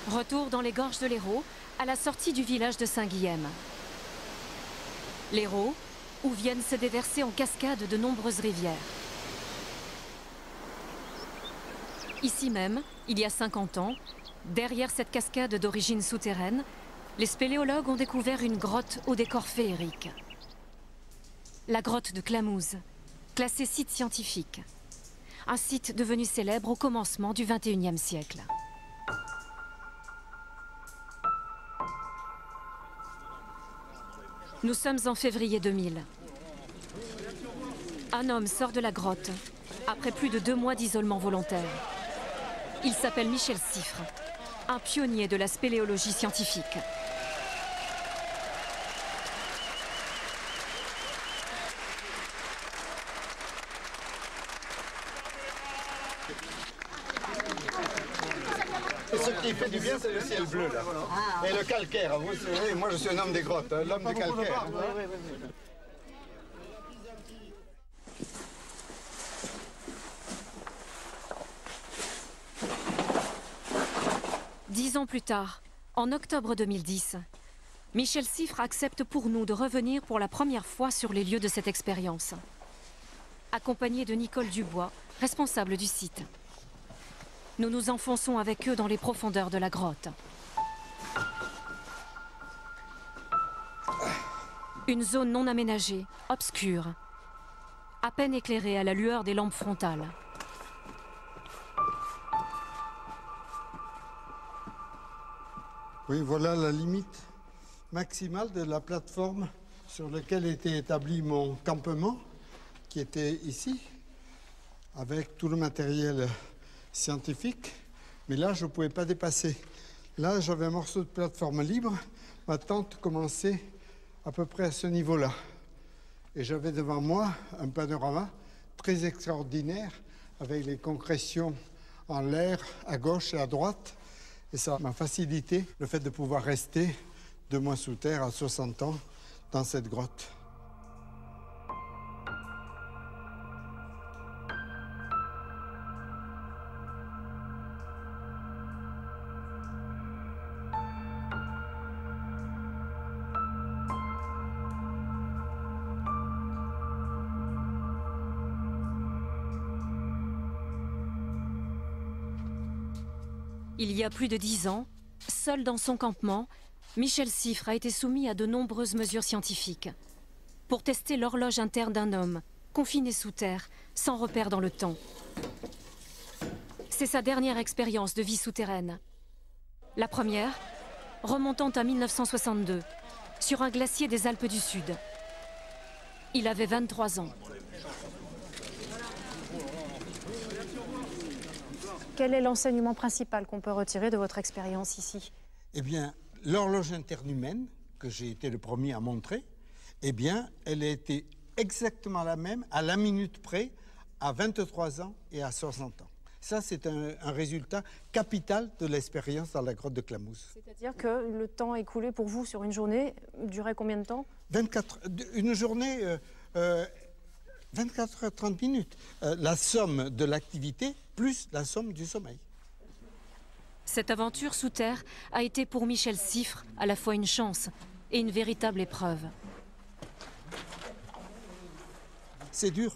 Retour dans les gorges de l'Hérault, à la sortie du village de Saint-Guilhem. L'Hérault, où viennent se déverser en cascade de nombreuses rivières. Ici même, il y a 50 ans, derrière cette cascade d'origine souterraine, les spéléologues ont découvert une grotte au décor féerique. La grotte de Clamouze, classée site scientifique. Un site devenu célèbre au commencement du XXIe siècle. Nous sommes en février 2000. Un homme sort de la grotte, après plus de 2 mois d'isolement volontaire. Il s'appelle Michel Siffre, un pionnier de la spéléologie scientifique. Et ce qui fait du bien, c'est le ciel bleu, là. Et le calcaire. Vous savez, moi, je suis un homme des grottes, hein, l'homme du calcaire. Dix ans plus tard, en octobre 2010, Michel Siffre accepte pour nous de revenir pour la première fois sur les lieux de cette expérience. Accompagné de Nicole Dubois, responsable du site. Nous nous enfonçons avec eux dans les profondeurs de la grotte. Une zone non aménagée, obscure, à peine éclairée à la lueur des lampes frontales. Oui, voilà la limite maximale de la plateforme sur laquelle était établi mon campement, qui était ici, avec tout le matériel scientifique. Mais là, je ne pouvais pas dépasser. Là, j'avais un morceau de plateforme libre. Ma tente commençait à peu près à ce niveau-là. Et j'avais devant moi un panorama très extraordinaire, avec les concrétions en l'air à gauche et à droite. Et ça m'a facilité le fait de pouvoir rester 2 mois sous terre à 60 ans dans cette grotte. Il y a plus de 10 ans, seul dans son campement, Michel Siffre a été soumis à de nombreuses mesures scientifiques pour tester l'horloge interne d'un homme, confiné sous terre, sans repère dans le temps. C'est sa dernière expérience de vie souterraine. La première, remontant à 1962, sur un glacier des Alpes du Sud. Il avait 23 ans. Quel est l'enseignement principal qu'on peut retirer de votre expérience ici? Eh bien, l'horloge interne humaine, que j'ai été le premier à montrer, eh bien, elle a été exactement la même, à la minute près, à 23 ans et à 60 ans. Ça, c'est un résultat capital de l'expérience dans la grotte de Clamouze. C'est-à-dire que le temps écoulé pour vous sur une journée durait combien de temps? Une journée, 24 heures 30 minutes. La somme de l'activité plus la somme du sommeil. Cette aventure sous terre a été pour Michel Siffre à la fois une chance et une véritable épreuve. C'est dur.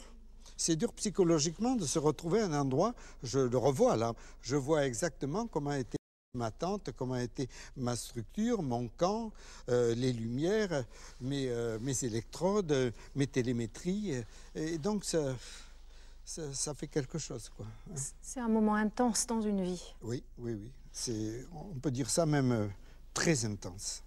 C'est dur psychologiquement de se retrouver à un endroit, je le revois là, je vois exactement comment a été ma tente, comment a été ma structure, mon camp, les lumières, mes électrodes, mes télémétries. Et donc ça fait quelque chose, quoi. C'est un moment intense dans une vie. Oui, oui, oui. On peut dire ça même très intense.